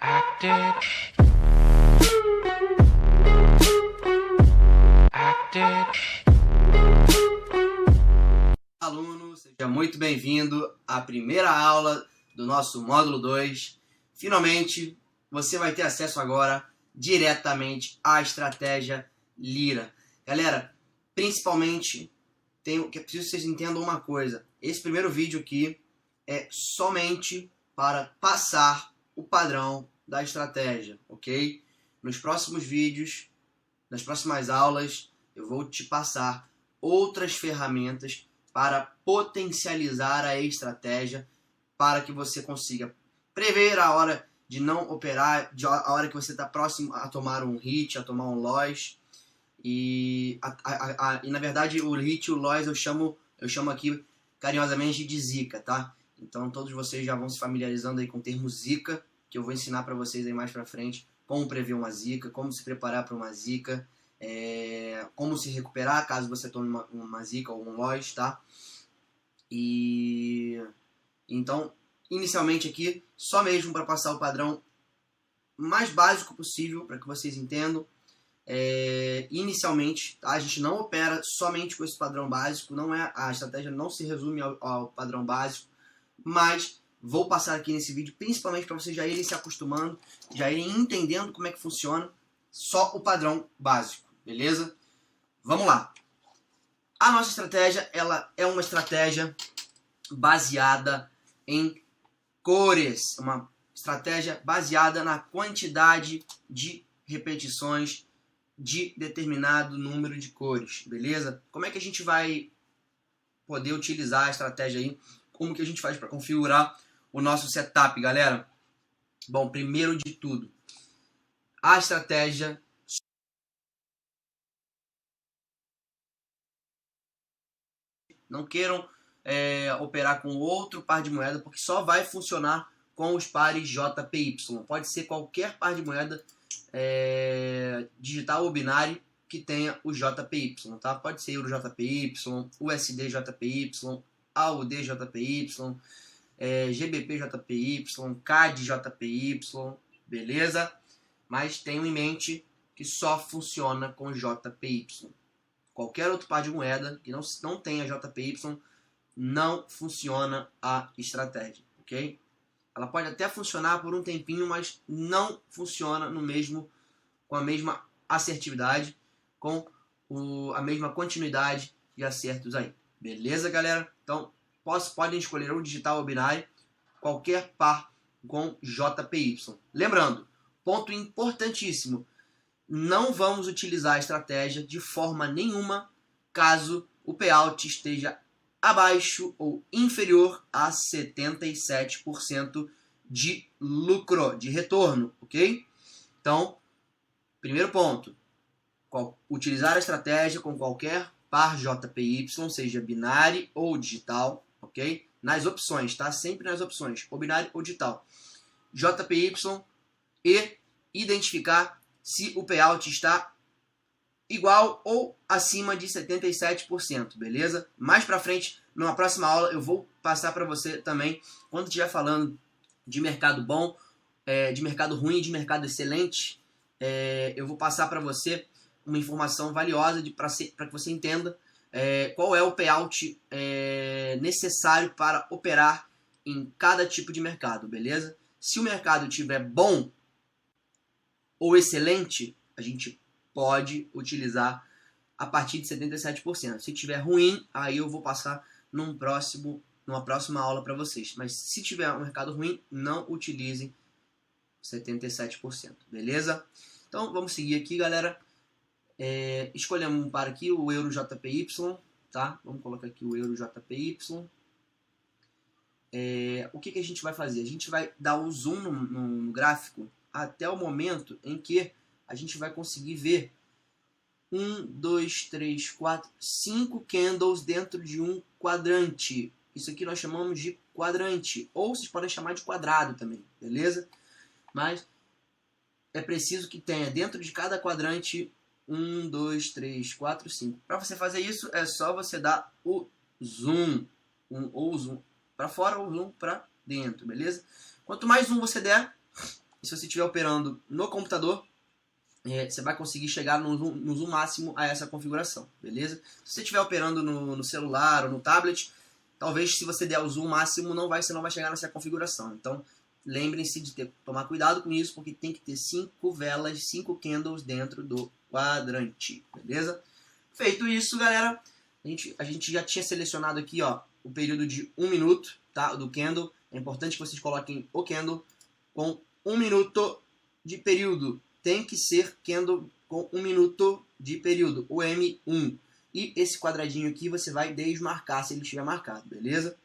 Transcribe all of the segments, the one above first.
Acted. Aluno, seja muito bem-vindo à primeira aula do nosso módulo 2. Finalmente, você vai ter acesso agora diretamente à estratégia Lira. Galera, principalmente, que preciso que vocês entendam uma coisa. Esse primeiro vídeo aqui é somente para passar o padrão da estratégia, ok? Nos próximos vídeos, nas próximas aulas, eu vou te passar outras ferramentas para potencializar a estratégia, para que você consiga prever a hora de não operar, a hora que você está próximo a tomar um hit, a tomar um loss. E na verdade o hit e o loss eu chamo aqui carinhosamente de zica, tá? Então todos vocês já vão se familiarizando aí com o termo zica, que eu vou ensinar para vocês aí mais para frente, como prever uma zica, como se preparar para uma zica, como se recuperar caso você tome uma zica ou um loss, tá? E então, inicialmente aqui, só mesmo para passar o padrão mais básico possível, para que vocês entendam. Inicialmente, tá? A gente não opera somente com esse padrão básico, a estratégia não se resume ao padrão básico, mas vou passar aqui nesse vídeo principalmente para vocês já irem se acostumando, já irem entendendo como é que funciona só o padrão básico, beleza? Vamos lá. A nossa estratégia, ela é uma estratégia baseada em cores, uma estratégia baseada na quantidade de repetições de determinado número de cores, beleza? Como é que a gente vai poder utilizar a estratégia aí? Como que a gente faz para configurar o nosso setup, galera? Bom, primeiro de tudo, a estratégia não queiram operar com outro par de moeda, porque só vai funcionar com os pares JPY. Pode ser qualquer par de moeda digital ou binário que tenha o JPY, tá? Pode ser Euro JPY, USD JPY, AUD JPY, GBP JPY, CAD JPY, beleza? Mas tenham em mente que só funciona com JPY. Qualquer outro par de moeda que não tenha JPY, não funciona a estratégia, ok? Ela pode até funcionar por um tempinho, mas não funciona com a mesma assertividade, com a mesma continuidade de acertos aí. Beleza, galera? Então, podem escolher ou digital ou binário, qualquer par com JPY. Lembrando, ponto importantíssimo, não vamos utilizar a estratégia de forma nenhuma caso o payout esteja abaixo ou inferior a 77% de lucro, de retorno, ok? Então, primeiro ponto, utilizar a estratégia com qualquer par JPY, seja binário ou digital, ok? Nas opções, tá? Sempre nas opções, ou binário ou digital. JPY e identificar se o payout está igual ou acima de 77%, beleza? Mais pra frente, numa próxima aula, eu vou passar para você também, quando estiver falando de mercado bom, de mercado ruim, de mercado excelente, eu vou passar para você uma informação valiosa para que você entenda qual é o payout necessário para operar em cada tipo de mercado, beleza? Se o mercado estiver bom ou excelente, a gente pode utilizar a partir de 77%. Se tiver ruim, aí eu vou passar numa próxima aula para vocês. Mas se tiver um mercado ruim, não utilizem 77%, beleza? Então vamos seguir aqui, galera. Escolhemos um par aqui, o Euro JPY, tá? Vamos colocar aqui o Euro JPY. O que a gente vai fazer? A gente vai dar o zoom no gráfico até o momento em que a gente vai conseguir ver 1, 2, 3, 4, 5 candles dentro de um quadrante. Isso aqui nós chamamos de quadrante, ou vocês podem chamar de quadrado também, beleza? Mas é preciso que tenha dentro de cada quadrante 1, 2, 3, 4, 5. Para você fazer isso, é só você dar o zoom, ou zoom para fora ou zoom para dentro, beleza? Quanto mais zoom você der, E se você estiver operando no computador, você vai conseguir chegar no zoom máximo a essa configuração, beleza? Se você estiver operando no celular ou no tablet, talvez se você der o zoom máximo, você não vai chegar nessa configuração. Então, lembrem-se de tomar cuidado com isso, porque tem que ter 5 velas, 5 candles dentro do quadrante, beleza? Feito isso, galera, a gente já tinha selecionado aqui, ó, o período de 1 minuto, tá, do candle. É importante que vocês coloquem o candle com 1 minuto de período. Tem que ser candle com 1 minuto de período, o M1. E esse quadradinho aqui você vai desmarcar se ele estiver marcado, beleza?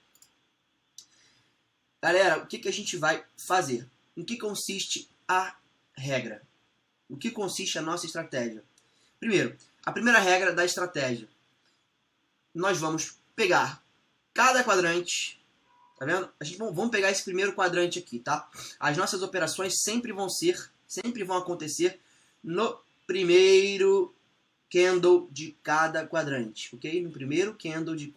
Galera, o que a gente vai fazer? Em que consiste a regra? O que consiste a nossa estratégia? Primeiro, a primeira regra da estratégia. Nós vamos pegar cada quadrante, tá vendo? Vamos pegar esse primeiro quadrante aqui, tá? As nossas operações sempre vão acontecer no primeiro candle de cada quadrante, ok? No primeiro candle de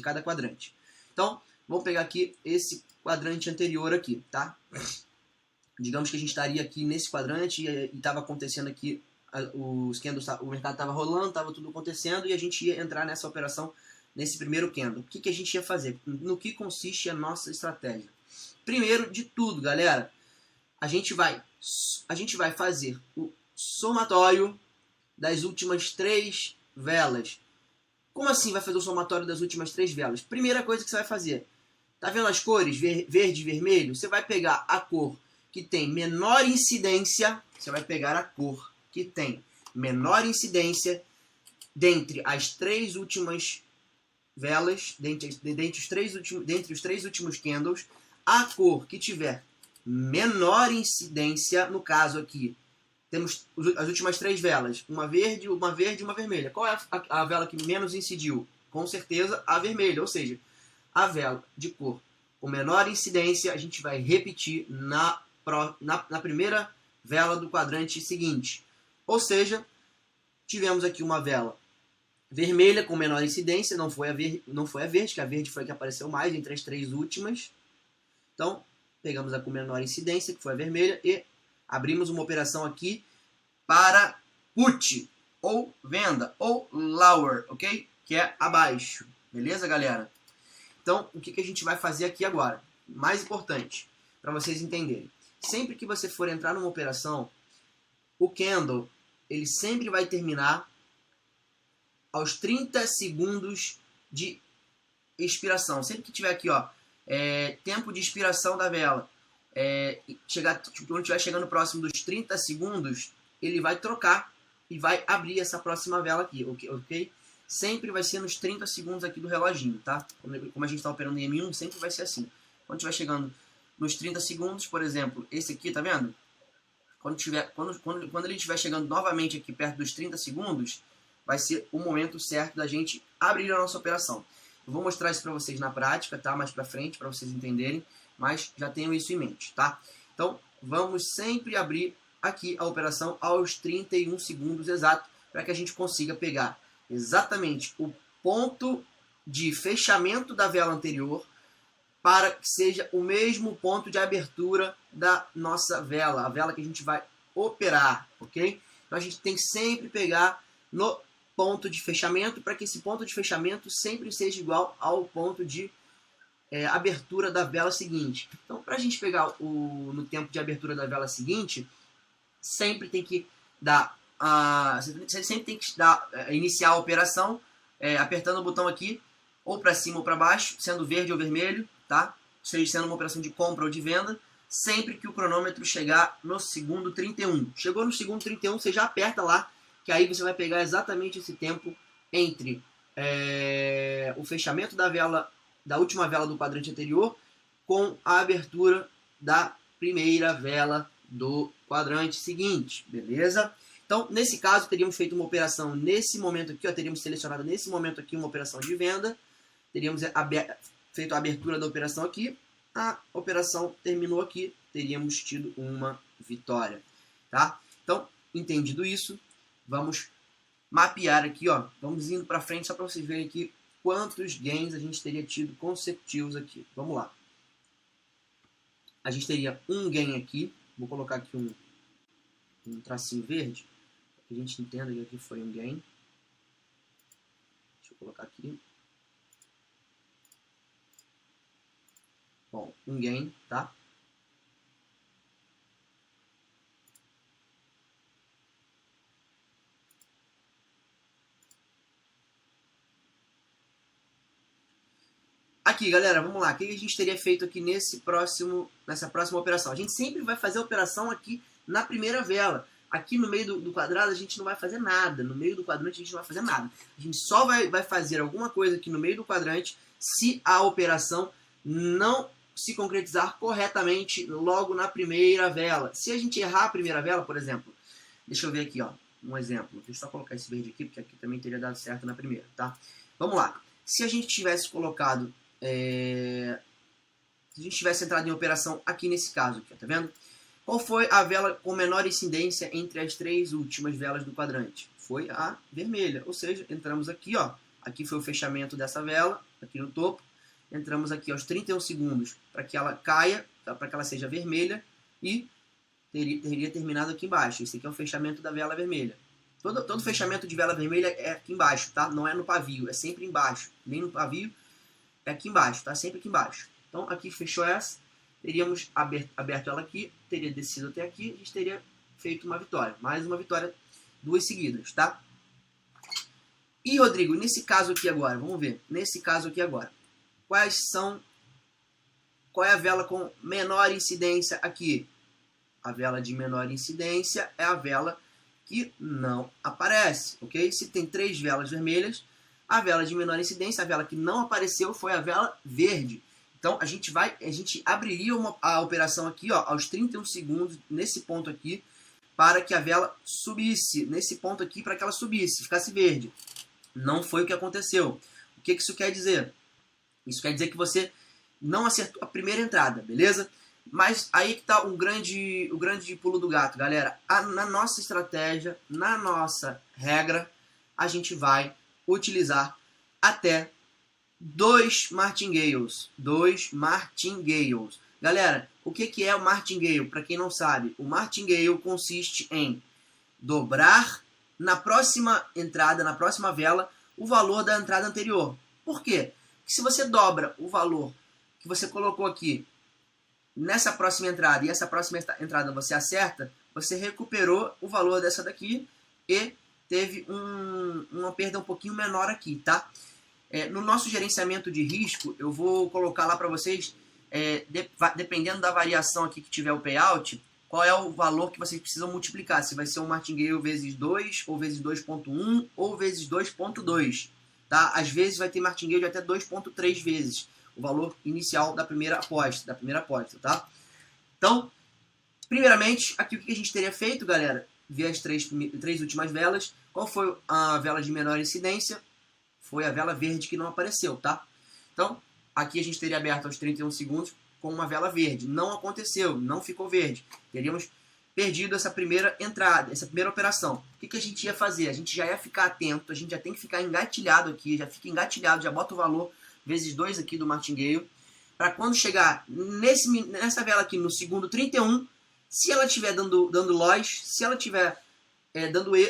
cada quadrante. Então, vamos pegar aqui esse quadrante anterior aqui, tá? Digamos que a gente estaria aqui nesse quadrante e estava acontecendo aqui os candles, o mercado estava rolando, estava tudo acontecendo e a gente ia entrar nessa operação nesse primeiro candle. O que a gente ia fazer? No que consiste a nossa estratégia? Primeiro de tudo, galera, a gente vai fazer o somatório das últimas 3 velas. Como assim vai fazer o somatório das últimas 3 velas? Primeira coisa que você vai fazer, tá vendo as cores verde e vermelho? Você vai pegar a cor que tem menor incidência, você vai pegar a cor que tem menor incidência dentre as 3 últimas velas, dentre os 3 últimos candles, a cor que tiver menor incidência, no caso aqui, temos as últimas 3 velas, uma verde e uma vermelha. Qual é a vela que menos incidiu? Com certeza a vermelha, ou seja, a vela de cor com menor incidência a gente vai repetir na primeira vela do quadrante seguinte. Ou seja, tivemos aqui uma vela vermelha com menor incidência, não foi a verde, que a verde foi a que apareceu mais entre as 3 últimas. Então, pegamos a com menor incidência, que foi a vermelha, e abrimos uma operação aqui para put, ou venda, ou lower, ok? Que é abaixo. Beleza, galera? Então, o que a gente vai fazer aqui agora? Mais importante, para vocês entenderem. Sempre que você for entrar numa operação, o candle, ele sempre vai terminar aos 30 segundos de expiração. Sempre que tiver aqui, ó, tempo de expiração da vela, quando estiver chegando próximo dos 30 segundos, ele vai trocar e vai abrir essa próxima vela aqui, ok? Sempre vai ser nos 30 segundos aqui do reloginho, tá? Como a gente está operando em M1, sempre vai ser assim. Quando estiver chegando nos 30 segundos, por exemplo, esse aqui, tá vendo? Quando ele estiver chegando novamente aqui perto dos 30 segundos, vai ser o momento certo da gente abrir a nossa operação. Eu vou mostrar isso para vocês na prática, tá? Mais para frente, para vocês entenderem, mas já tenham isso em mente, tá? Então, vamos sempre abrir aqui a operação aos 31 segundos exato, para que a gente consiga pegar exatamente o ponto de fechamento da vela anterior, para que seja o mesmo ponto de abertura da nossa vela, a vela que a gente vai operar, ok? Então a gente tem que sempre pegar no ponto de fechamento, para que esse ponto de fechamento sempre seja igual ao ponto de abertura da vela seguinte. Então, para a gente pegar no tempo de abertura da vela seguinte, sempre tem que dar iniciar a operação apertando o botão aqui, ou para cima ou para baixo, sendo verde ou vermelho, tá? Seja sendo uma operação de compra ou de venda, sempre que o cronômetro chegar no segundo 31. Chegou no segundo 31, você já aperta lá, que aí você vai pegar exatamente esse tempo entre o fechamento da última vela do quadrante anterior com a abertura da primeira vela do quadrante seguinte, beleza? Então, nesse caso, teríamos feito uma operação nesse momento aqui, ó, teríamos selecionado nesse momento aqui uma operação de venda, teríamos feito a abertura da operação aqui, a operação terminou aqui, teríamos tido uma vitória, tá? Então, entendido isso, vamos mapear aqui, ó, vamos indo para frente só para vocês verem aqui quantos gains a gente teria tido consecutivos aqui. Vamos lá. A gente teria um gain aqui, Vou colocar aqui um tracinho verde, para que a gente entenda que aqui foi um gain. Deixa eu colocar aqui. Bom, um gain, tá? Aqui, galera, vamos lá. O que a gente teria feito aqui nessa próxima operação? A gente sempre vai fazer a operação aqui na primeira vela. Aqui no meio do quadrado a gente não vai fazer nada. No meio do quadrante a gente não vai fazer nada. A gente só vai fazer alguma coisa aqui no meio do quadrante se a operação não se concretizar corretamente logo na primeira vela. Se a gente errar a primeira vela, por exemplo, deixa eu ver aqui, ó, um exemplo. Deixa eu só colocar esse verde aqui, porque aqui também teria dado certo na primeira, tá? Vamos lá. Se a gente tivesse colocado... se a gente tivesse entrado em operação aqui nesse caso, aqui, tá vendo? Qual foi a vela com menor incidência entre as 3 últimas velas do quadrante? Foi a vermelha, ou seja, entramos aqui, ó, aqui foi o fechamento dessa vela, aqui no topo, entramos aqui aos 31 segundos para que ela caia, tá? Para que ela seja vermelha, e teria terminado aqui embaixo. Esse aqui é o fechamento da vela vermelha. Todo fechamento de vela vermelha é aqui embaixo, tá? Não é no pavio, é sempre embaixo, nem no pavio, é aqui embaixo, tá? Sempre aqui embaixo. Então, aqui fechou essa. Teríamos aberto ela aqui, teria descido até aqui, a gente teria feito uma vitória. Mais uma vitória, 2 seguidas, tá? E, Rodrigo, nesse caso aqui agora, vamos ver. Nesse caso aqui agora, qual é a vela com menor incidência aqui? A vela de menor incidência é a vela que não aparece, ok? Se tem 3 velas vermelhas, a vela de menor incidência, a vela que não apareceu, foi a vela verde. Então, a gente abriria a operação aqui, ó, aos 31 segundos, nesse ponto aqui, para que a vela subisse. Nesse ponto aqui, para que ela subisse, ficasse verde. Não foi o que aconteceu. O que isso quer dizer? Isso quer dizer que você não acertou a primeira entrada, beleza? Mas aí que está o grande pulo do gato, galera. Na nossa estratégia, na nossa regra, a gente vai utilizar até 2 martingales. 2 martingales. Galera, o que é o martingale? Para quem não sabe, o martingale consiste em dobrar na próxima entrada, na próxima vela, o valor da entrada anterior. Por quê? Porque se você dobra o valor que você colocou aqui nessa próxima entrada e essa próxima entrada você acerta, você recuperou o valor dessa daqui e teve uma perda um pouquinho menor aqui, tá? No nosso gerenciamento de risco, eu vou colocar lá para vocês, dependendo da variação aqui que tiver o payout, qual é o valor que vocês precisam multiplicar. Se vai ser um martingale vezes 2, ou vezes 2.1, ou vezes 2.2. Tá? Às vezes vai ter martingale de até 2.3 vezes o valor inicial da primeira aposta, tá? Então, primeiramente, aqui o que a gente teria feito, galera? Ver as três últimas velas. Qual foi a vela de menor incidência? Foi a vela verde que não apareceu, tá? Então, aqui a gente teria aberto aos 31 segundos com uma vela verde. Não aconteceu, não ficou verde. Teríamos perdido essa primeira entrada, essa primeira operação. O que a gente ia fazer? A gente já ia ficar atento, a gente já tem que ficar engatilhado aqui, já fica engatilhado, já bota o valor vezes 2 aqui do martingale, para quando chegar nessa vela aqui no segundo 31, se ela estiver dando loss, se ela estiver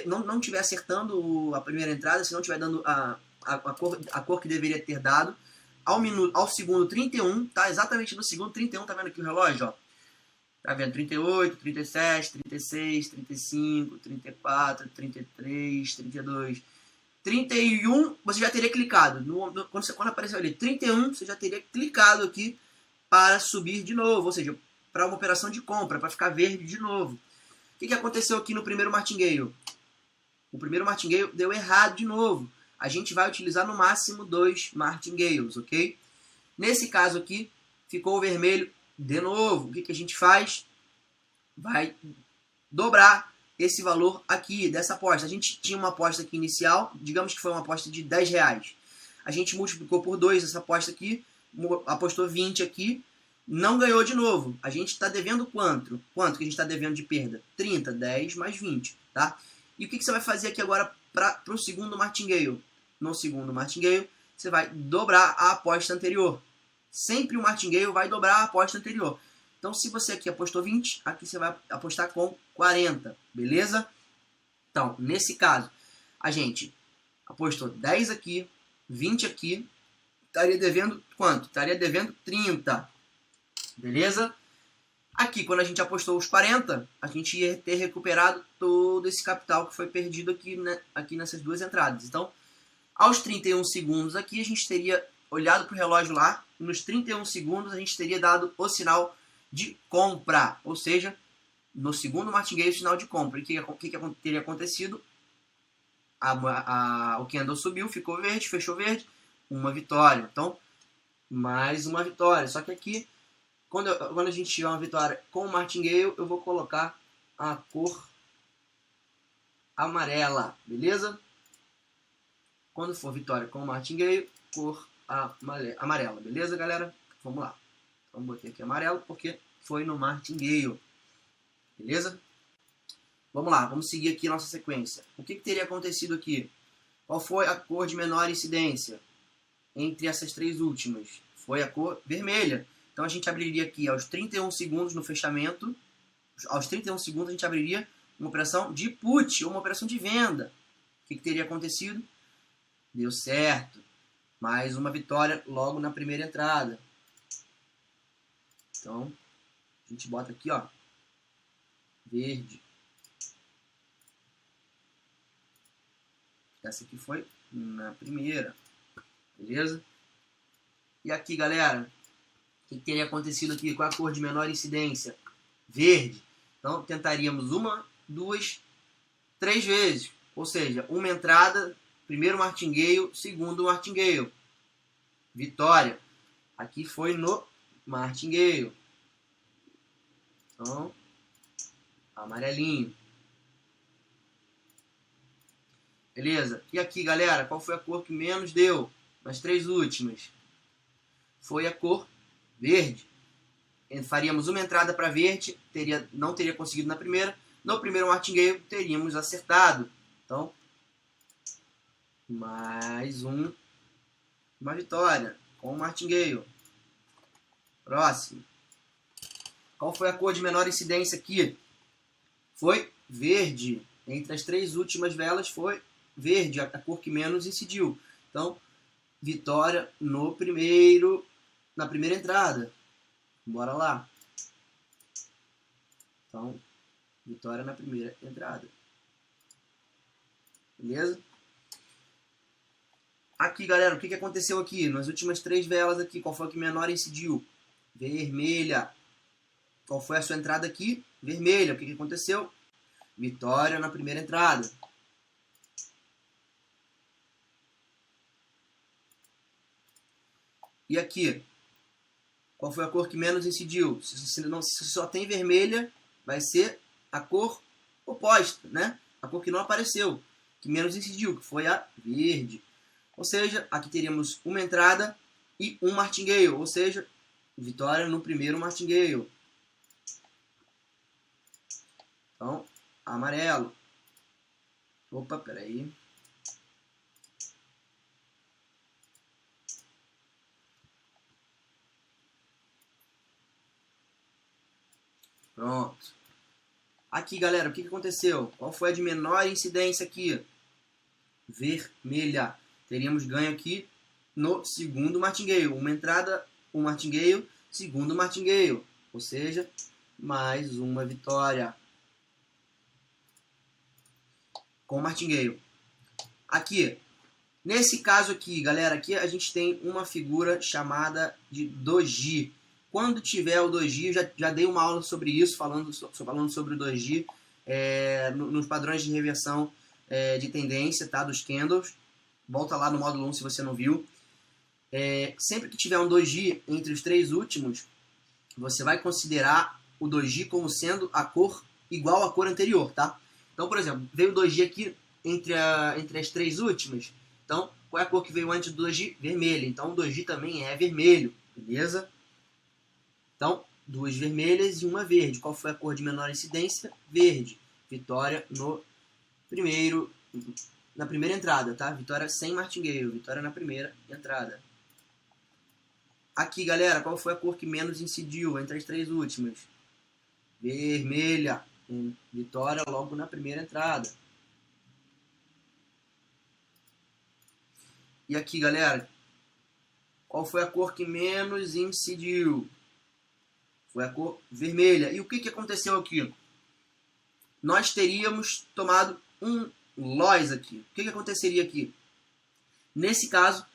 não estiver acertando a primeira entrada, se não estiver dando a cor que deveria ter dado, ao segundo 31, tá? Exatamente no segundo 31, tá vendo aqui o relógio, ó? Tá vendo? 38, 37, 36, 35, 34, 33, 32, 31, você já teria clicado. Quando apareceu ali 31, você já teria clicado aqui para subir de novo, ou seja, para uma operação de compra, para ficar verde de novo. O que aconteceu aqui no primeiro martingale? O primeiro martingale deu errado de novo. A gente vai utilizar no máximo 2 martingales, ok? Nesse caso aqui, ficou vermelho de novo. O que a gente faz? Vai dobrar esse valor aqui, dessa aposta. A gente tinha uma aposta aqui inicial, digamos que foi uma aposta de R$10. A gente multiplicou por 2 essa aposta aqui, apostou 20 aqui, não ganhou de novo. A gente está devendo quanto? Quanto que a gente está devendo de perda? 30, 10 mais 20, tá? E o que você vai fazer aqui agora para o segundo martingale? No segundo martingale, você vai dobrar a aposta anterior. Sempre o martingale vai dobrar a aposta anterior. Então, se você aqui apostou 20, aqui você vai apostar com 40, beleza? Então, nesse caso, a gente apostou 10 aqui, 20 aqui, estaria devendo quanto? Estaria devendo 30, beleza? Aqui, quando a gente apostou os 40, a gente ia ter recuperado todo esse capital que foi perdido aqui, né, aqui nessas duas entradas. Então, aos 31 segundos aqui, a gente teria olhado para o relógio lá, e nos 31 segundos a gente teria dado o sinal de compra, ou seja, no segundo martingale o sinal de compra. E o que teria acontecido? O candle subiu, ficou verde, fechou verde, uma vitória. Então, mais uma vitória. Só que aqui, quando a gente tiver uma vitória com o martingale, eu vou colocar a cor amarela, beleza? Quando for vitória com o martingale, cor amarela, beleza, galera? Vamos lá. Vamos botar aqui amarelo porque foi no martingale, beleza? Vamos lá, vamos seguir aqui a nossa sequência. O que teria acontecido aqui? Qual foi a cor de menor incidência entre essas três últimas? Foi a cor vermelha. Então a gente abriria aqui aos 31 segundos no fechamento. Aos 31 segundos a gente abriria uma operação de put, ou uma operação de venda. O que teria acontecido? Deu certo. Mais uma vitória logo na primeira entrada. Então, a gente bota aqui, ó, verde. Essa aqui foi na primeira, beleza? E aqui, galera, o que teria acontecido aqui com a cor de menor incidência? Verde. Então, tentaríamos uma, duas, três vezes. Ou seja, uma entrada, primeiro martingale, segundo martingale. Vitória. Aqui foi no martingale. Então, amarelinho. Beleza? E aqui, galera, qual foi a cor que menos deu nas três últimas? Foi a cor verde. Faríamos uma entrada para verde, não teria conseguido na primeira. No primeiro martingale, teríamos acertado. Então, mais uma vitória com o martingale. Próximo. Qual foi a cor de menor incidência aqui? Foi verde. Entre as três últimas velas foi verde, a cor que menos incidiu. Então, vitória na primeira entrada. Bora lá. Então, vitória na primeira entrada. Beleza? Aqui, galera, o que aconteceu aqui? Nas últimas três velas aqui, qual foi a que menor incidiu? Vermelha. Qual foi a sua entrada aqui? Vermelha. O que aconteceu? Vitória na primeira entrada. E aqui? Qual foi a cor que menos incidiu? Se só tem vermelha, vai ser a cor oposta, né? A cor que não apareceu, que menos incidiu, que foi a verde. Ou seja, aqui teríamos uma entrada e um martingale, ou seja, vitória no primeiro martingale. Então, amarelo. Opa, peraí. Pronto. Aqui, galera, o que aconteceu? Qual foi a de menor incidência aqui? Vermelha. Teríamos ganho aqui no segundo martingale. Uma entrada, um martingale, segundo martingale. Ou seja, mais uma vitória com o martingale. Aqui, nesse caso aqui, galera, aqui a gente tem uma figura chamada de doji. Quando tiver o doji, eu já dei uma aula sobre isso, falando sobre o doji, nos padrões de reversão de tendência, tá, dos candles. Volta lá no módulo 1 se você não viu. Sempre que tiver um doji entre os três últimos, você vai considerar o doji como sendo a cor igual à cor anterior, tá? Então, por exemplo, veio o doji aqui entre as três últimas. Então, qual é a cor que veio antes do doji? Vermelho. Então, o doji também é vermelho, beleza? Então, duas vermelhas e uma verde. Qual foi a cor de menor incidência? Verde. Vitória na primeira entrada, tá? Vitória sem martingale. Vitória na primeira entrada. Aqui, galera, qual foi a cor que menos incidiu entre as três últimas? Vermelha. Vitória logo na primeira entrada. E aqui, galera, qual foi a cor que menos incidiu? Foi a cor vermelha. E o que aconteceu aqui? Nós teríamos tomado um loss aqui. O que aconteceria aqui? Nesse caso,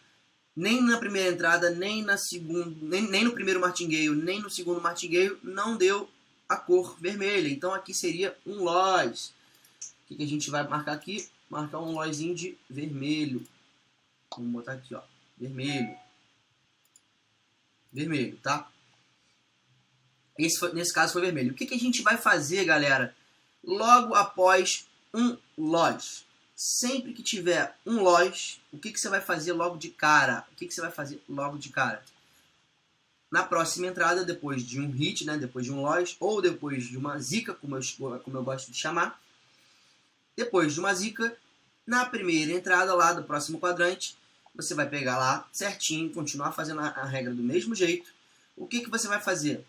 nem na primeira entrada, nem na segunda, nem no primeiro martingale, nem no segundo martingale, não deu a cor vermelha. Então aqui seria um loss. O que a gente vai marcar aqui? Marcar um lossinho de vermelho. Vamos botar aqui, ó, vermelho. Vermelho, tá? Nesse caso foi vermelho. O que a gente vai fazer, galera? Logo após um loss. Sempre que tiver um loss, o que você vai fazer logo de cara? O que você vai fazer logo de cara? Na próxima entrada, depois de um hit, né, depois de um loss, ou depois de uma zica, como eu gosto de chamar, depois de uma zica, na primeira entrada lá do próximo quadrante, você vai pegar lá certinho, continuar fazendo a regra do mesmo jeito. O que você vai fazer?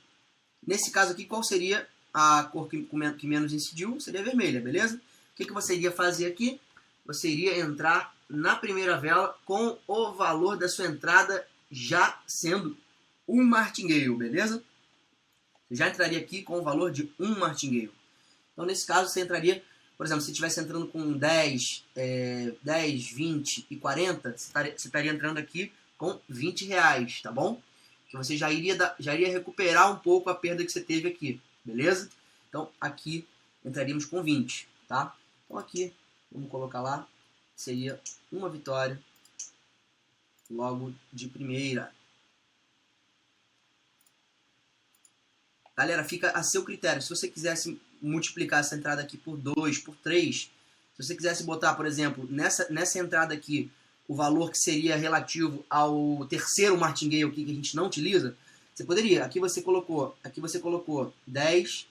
Nesse caso aqui, qual seria a cor que menos incidiu? Seria vermelha, beleza? O que você iria fazer aqui? Você iria entrar na primeira vela com o valor da sua entrada já sendo um martingale, beleza? Você já entraria aqui com o valor de um martingale. Então, nesse caso, você entraria, por exemplo, se estivesse entrando com 10, 20 e 40, você estaria entrando aqui com 20 reais, tá bom? Que você já iria recuperar um pouco a perda que você teve aqui, beleza? Então, aqui entraríamos com 20, tá? Então, aqui, vamos colocar lá, seria uma vitória logo de primeira. Galera, fica a seu critério. Se você quisesse multiplicar essa entrada aqui por 2, por 3, se você quisesse botar, por exemplo, nessa entrada aqui, o valor que seria relativo ao terceiro martingale aqui que a gente não utiliza, você poderia. Aqui você colocou 10,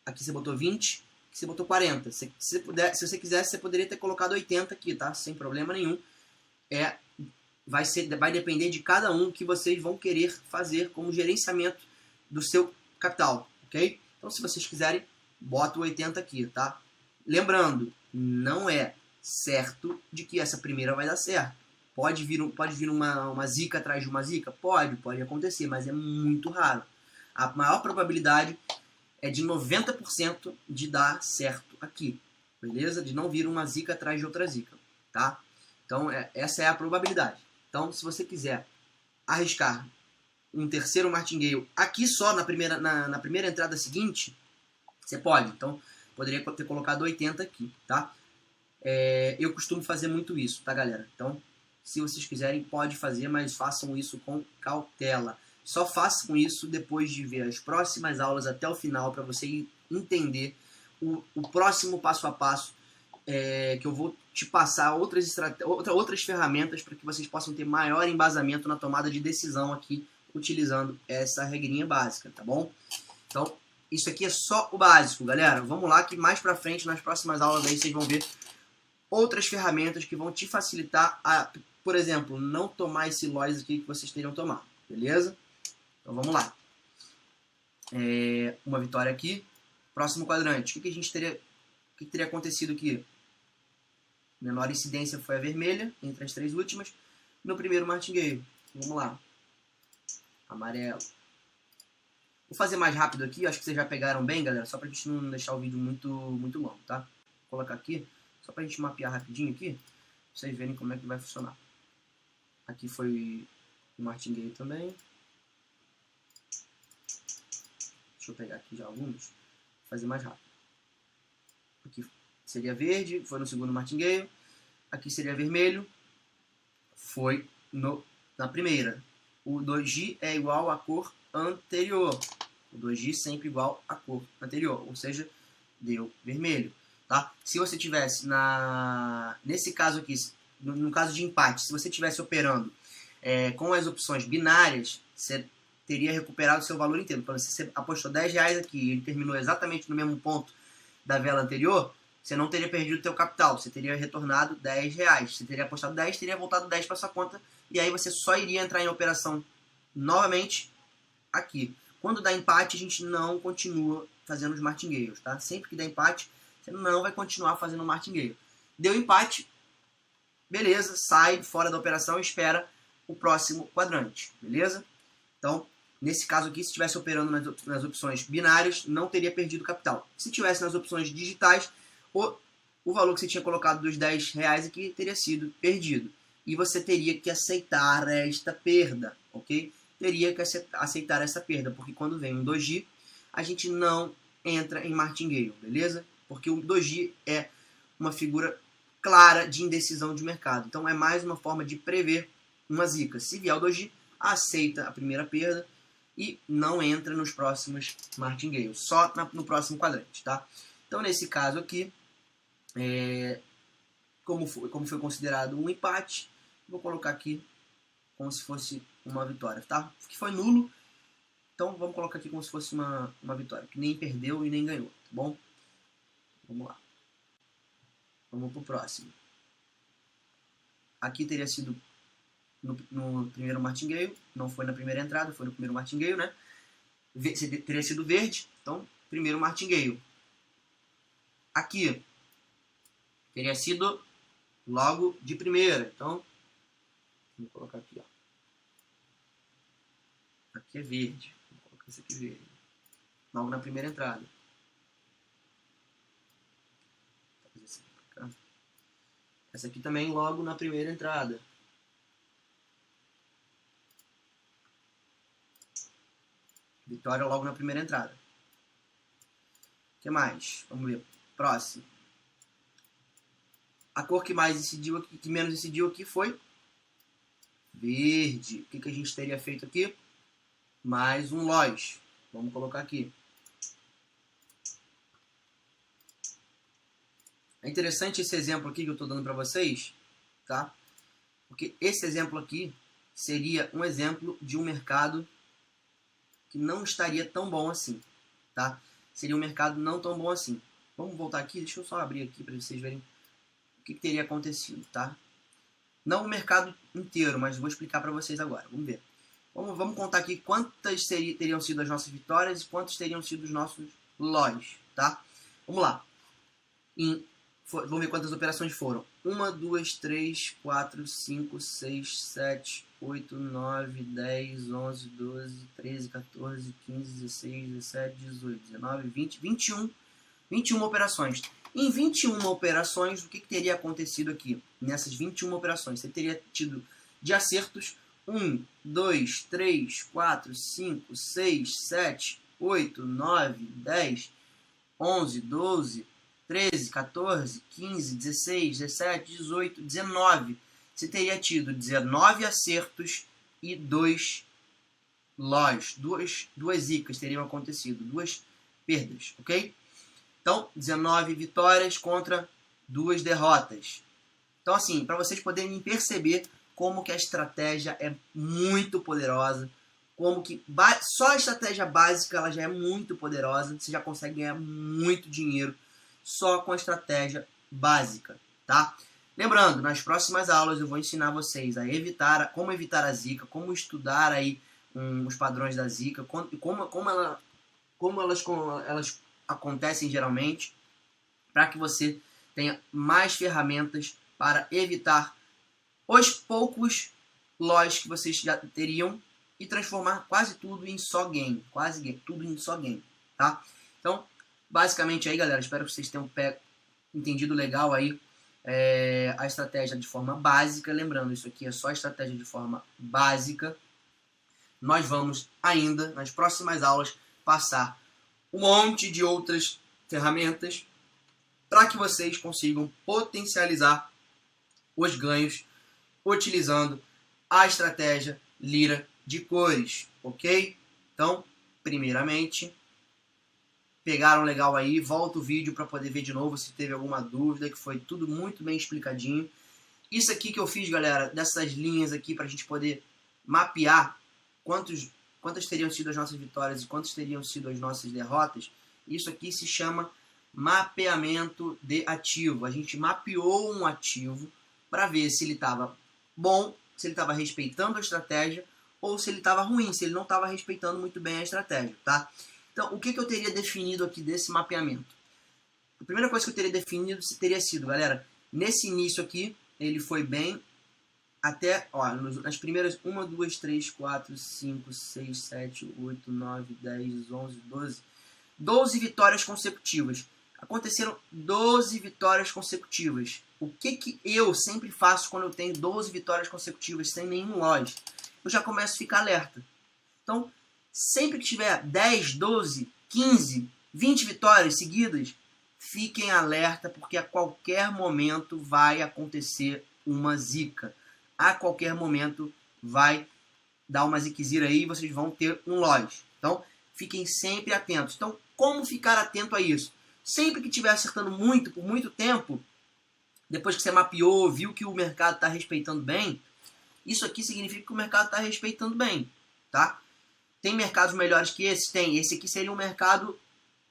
aqui você botou 20, aqui você botou 40. Se você quisesse, você poderia ter colocado 80 aqui, tá? Sem problema nenhum. Vai depender de cada um que vocês vão querer fazer como gerenciamento do seu capital, ok? Então, se vocês quiserem, bota o 80 aqui, tá? Lembrando, não é certo de que essa primeira vai dar certo. Pode vir uma zica atrás de uma zica? Pode acontecer, mas é muito raro. A maior probabilidade é de 90% de dar certo aqui, beleza? De não vir uma zica atrás de outra zica, tá? Então, essa é a probabilidade. Então, se você quiser arriscar um terceiro martingale aqui só na primeira entrada seguinte, você pode. Então, poderia ter colocado 80 aqui, tá? Eu costumo fazer muito isso, tá, galera? Então, se vocês quiserem, pode fazer, mas façam isso com cautela. Só façam isso depois de ver as próximas aulas até o final, para você entender o próximo passo a passo, que eu vou te passar outras ferramentas para que vocês possam ter maior embasamento na tomada de decisão aqui, utilizando essa regrinha básica, tá bom? Então, isso aqui é só o básico, galera. Vamos lá que mais pra frente, nas próximas aulas aí, vocês vão ver outras ferramentas que vão te facilitar a, por exemplo, não tomar esse loss aqui que vocês teriam tomado, beleza? Então, vamos lá. Uma vitória aqui. Próximo quadrante. O que a gente teria... O que teria acontecido aqui? Menor incidência foi a vermelha, entre as três últimas. No primeiro martingale. Vamos lá. Amarelo. Vou fazer mais rápido aqui, acho que vocês já pegaram bem, galera, só pra gente não deixar o vídeo muito longo, tá? Vou colocar aqui, só pra gente mapear rapidinho aqui, pra vocês verem como é que vai funcionar. Aqui foi o martingale também. Deixa eu pegar aqui já alguns, vou fazer mais rápido. Aqui seria verde, foi no segundo martingale. Aqui seria vermelho, foi na primeira. O 2G é igual à cor anterior. O 2G sempre igual à cor anterior, ou seja, deu vermelho, tá? Se você tivesse nesse caso aqui, no caso de empate, se você tivesse operando com as opções binárias, você teria recuperado o seu valor inteiro. Então, se você apostou 10 reais aqui e ele terminou exatamente no mesmo ponto da vela anterior, você não teria perdido o seu capital, você teria retornado 10 reais. Você teria apostado 10, teria voltado 10 para sua conta, e aí você só iria entrar em operação novamente aqui. Quando dá empate, a gente não continua fazendo os martingales, tá? Sempre que dá empate, você não vai continuar fazendo o martingale. Deu empate, beleza, sai fora da operação e espera o próximo quadrante, beleza? Então, nesse caso aqui, se estivesse operando nas opções binárias, não teria perdido capital. Se tivesse nas opções digitais, o valor que você tinha colocado dos R$10 aqui teria sido perdido. E você teria que aceitar esta perda, ok? Teria que aceitar essa perda, porque quando vem um doji, a gente não entra em martingale, beleza? Porque o doji é uma figura clara de indecisão de mercado. Então é mais uma forma de prever uma zica. Se vier o doji, aceita a primeira perda e não entra nos próximos martingales, só no próximo quadrante, tá? Então nesse caso aqui, como foi considerado um empate, vou colocar aqui como se fosse uma vitória, tá? Que foi nulo, então vamos colocar aqui como se fosse uma vitória, que nem perdeu e nem ganhou, tá bom? Vamos lá. Vamos pro próximo. Aqui teria sido no primeiro martingale, não foi na primeira entrada, foi no primeiro martingale, né? Teria sido verde, então primeiro martingale. Aqui teria sido logo de primeira, então vou colocar aqui, ó. Aqui é verde, vou colocar esse aqui verde, logo na primeira entrada. Essa aqui também logo na primeira entrada. Vitória logo na primeira entrada. O que mais? Vamos ver. Próximo. A cor que mais decidiu aqui, que menos decidiu aqui foi verde. O que a gente teria feito aqui? Mais um loss. Vamos colocar aqui. É interessante esse exemplo aqui que eu estou dando para vocês, tá? Porque esse exemplo aqui seria um exemplo de um mercado que não estaria tão bom assim, tá? Seria um mercado não tão bom assim. Vamos voltar aqui, deixa eu só abrir aqui para vocês verem o que teria acontecido, tá? Não o mercado inteiro, mas vou explicar para vocês agora. Vamos ver. Vamos contar aqui quantas teriam sido as nossas vitórias e quantos teriam sido os nossos losses, tá? Vamos lá. Vamos ver quantas operações foram. 1, 2, 3, 4, 5, 6, 7, 8, 9, 10, 11, 12, 13, 14, 15, 16, 17, 18, 19, 20, 21 operações. Em 21 operações, o que teria acontecido aqui? Nessas 21 operações, você teria tido de acertos 1, 2, 3, 4, 5, 6, 7, 8, 9, 10, 11, 12, 13, 14, 15, 16, 17, 18, 19. Você teria tido 19 acertos e 2 loss. Duas zicas teriam acontecido. 2 perdas, ok? Então, 19 vitórias contra 2 derrotas. Então, assim, para vocês poderem perceber como que a estratégia é muito poderosa, como que só a estratégia básica ela já é muito poderosa, você já consegue ganhar muito dinheiro só com a estratégia básica, tá? Lembrando, nas próximas aulas eu vou ensinar vocês como evitar a zica, como estudar aí os padrões da zica, como elas acontecem geralmente, para que você tenha mais ferramentas para evitar os poucos loss que vocês já teriam e transformar quase tudo em só game, tudo em só game, tá? Então, basicamente aí, galera, espero que vocês tenham entendido legal aí a estratégia de forma básica. Lembrando, isso aqui é só estratégia de forma básica. Nós vamos ainda, nas próximas aulas, passar um monte de outras ferramentas para que vocês consigam potencializar os ganhos utilizando a estratégia lira de cores, ok? Então, primeiramente, pegaram legal aí, volta o vídeo para poder ver de novo se teve alguma dúvida, que foi tudo muito bem explicadinho. Isso aqui que eu fiz, galera, dessas linhas aqui para a gente poder mapear quantas teriam sido as nossas vitórias e quantas teriam sido as nossas derrotas, isso aqui se chama mapeamento de ativo. A gente mapeou um ativo para ver se ele estava bom, se ele estava respeitando a estratégia ou se ele estava ruim, se ele não estava respeitando muito bem a estratégia, tá? Então, o que eu teria definido aqui desse mapeamento? A primeira coisa que eu teria definido teria sido, galera, nesse início aqui, ele foi bem até, ó, nas primeiras 1, 2, 3, 4, 5, 6, 7, 8, 9, 10, 11, 12 vitórias consecutivas. Aconteceram 12 vitórias consecutivas. O que eu sempre faço quando eu tenho 12 vitórias consecutivas sem nenhum loss? Eu já começo a ficar alerta. Então, sempre que tiver 10, 12, 15, 20 vitórias seguidas, fiquem alerta, porque a qualquer momento vai acontecer uma zica. A qualquer momento vai dar uma ziquezira aí e vocês vão ter um loss. Então, fiquem sempre atentos. Então, como ficar atento a isso? Sempre que estiver acertando muito, por muito tempo, depois que você mapeou, viu que o mercado está respeitando bem, isso aqui significa que o mercado está respeitando bem, tá? Tem mercados melhores que esse? Tem. Esse aqui seria um mercado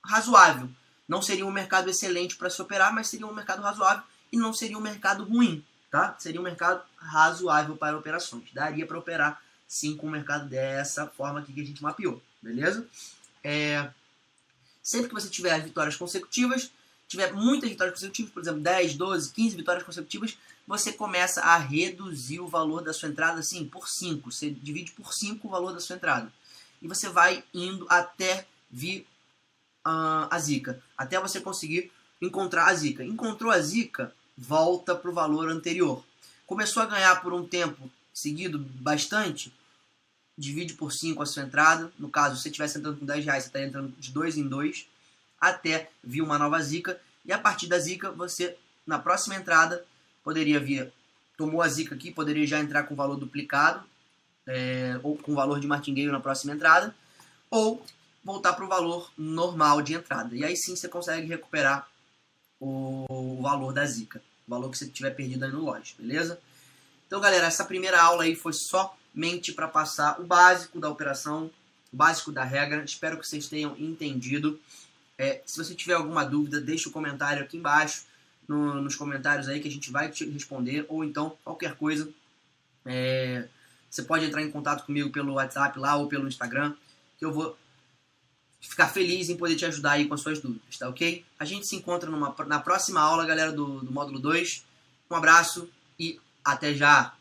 razoável. Não seria um mercado excelente para se operar, mas seria um mercado razoável e não seria um mercado ruim, tá? Seria um mercado razoável para operações. Daria para operar, sim, com o mercado dessa forma aqui que a gente mapeou, beleza? Sempre que você tiver vitórias consecutivas, tiver muitas vitórias consecutivas, por exemplo, 10, 12, 15 vitórias consecutivas, você começa a reduzir o valor da sua entrada, assim, por 5. Você divide por 5 o valor da sua entrada. E você vai indo até vir a zica. Até você conseguir encontrar a zica. Encontrou a zica, volta para o valor anterior. Começou a ganhar por um tempo seguido bastante, divide por 5 a sua entrada. No caso, se você estivesse entrando com 10 reais, você está entrando de 2 em 2, até vir uma nova zica. E a partir da zica, você, na próxima entrada, poderia vir, tomou a zica aqui, poderia já entrar com valor duplicado, ou com valor de martingale na próxima entrada, ou voltar para o valor normal de entrada. E aí sim você consegue recuperar o valor da zica, o valor que você tiver perdido aí no lote, beleza? Então, galera, essa primeira aula aí foi somente para passar o básico da operação, o básico da regra. Espero que vocês tenham entendido. Se você tiver alguma dúvida, deixa o comentário aqui embaixo, nos comentários aí, que a gente vai te responder, ou então qualquer coisa. Você pode entrar em contato comigo pelo WhatsApp lá ou pelo Instagram, que eu vou ficar feliz em poder te ajudar aí com as suas dúvidas, tá ok? A gente se encontra na próxima aula, galera, do módulo 2. Um abraço e até já!